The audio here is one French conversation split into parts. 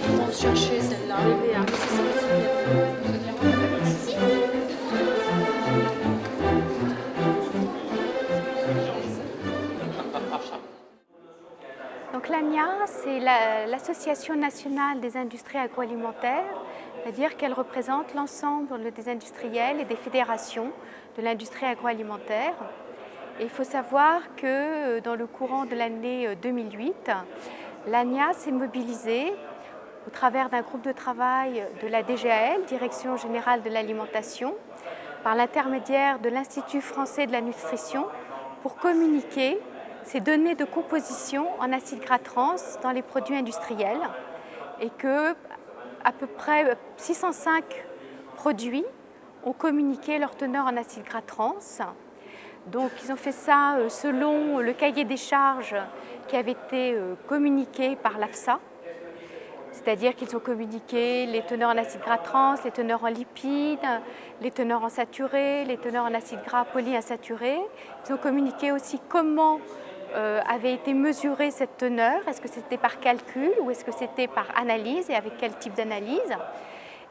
On va chercher celle-là. Donc l'ANIA, c'est l'Association nationale des industries agroalimentaires, c'est-à-dire qu'elle représente l'ensemble des industriels et des fédérations de l'industrie agroalimentaire. Et il faut savoir que dans le courant de l'année 2008, l'ANIA s'est mobilisée au travers d'un groupe de travail de la DGAL, Direction générale de l'alimentation, par l'intermédiaire de l'Institut français de la nutrition, pour communiquer ces données de composition en acides gras trans dans les produits industriels, et que à peu près 605 produits ont communiqué leur teneur en acides gras trans. Donc ils ont fait ça selon le cahier des charges qui avait été communiqué par l'AFSA, c'est-à-dire qu'ils ont communiqué les teneurs en acides gras trans, les teneurs en lipides, les teneurs en saturés, les teneurs en acides gras polyinsaturés. Ils ont communiqué aussi comment avait été mesurée cette teneur, est-ce que c'était par calcul ou est-ce que c'était par analyse et avec quel type d'analyse.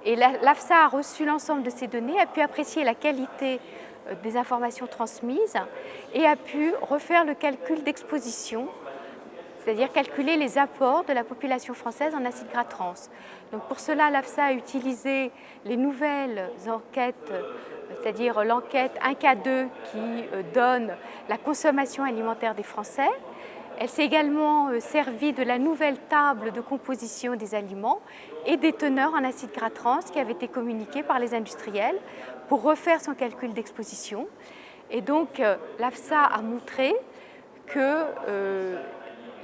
Et l'AFSA a reçu l'ensemble de ces données, a pu apprécier la qualité des informations transmises et a pu refaire le calcul d'exposition, c'est-à-dire calculer les apports de la population française en acides gras trans. Donc pour cela, l'AFSA a utilisé les nouvelles enquêtes, c'est-à-dire l'enquête 1K2 qui donne la consommation alimentaire des Français. Elle s'est également servie de la nouvelle table de composition des aliments et des teneurs en acides gras trans qui avaient été communiquées par les industriels pour refaire son calcul d'exposition. Et donc l'AFSA a montré que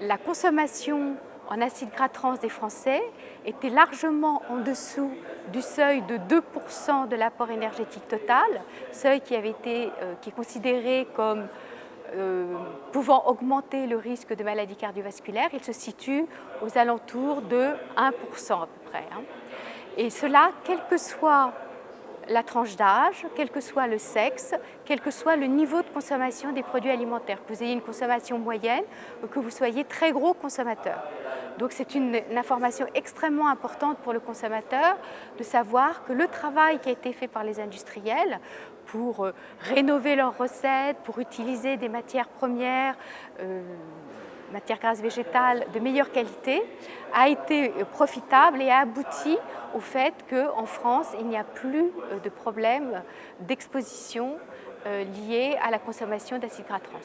la consommation en acides gras trans des Français était largement en dessous du seuil de 2% de l'apport énergétique total, seuil qui est considéré comme pouvant augmenter le risque de maladies cardiovasculaires. Il se situe aux alentours de 1% à peu près. Et cela, quel que soit la tranche d'âge, quel que soit le sexe, quel que soit le niveau de consommation des produits alimentaires, que vous ayez une consommation moyenne ou que vous soyez très gros consommateur. Donc c'est une information extrêmement importante pour le consommateur de savoir que le travail qui a été fait par les industriels pour rénover leurs recettes, pour utiliser des matières premières, matières grasses végétales de meilleure qualité, a été profitable et a abouti au fait qu'en France, il n'y a plus de problème d'exposition liée à la consommation d'acides gras trans.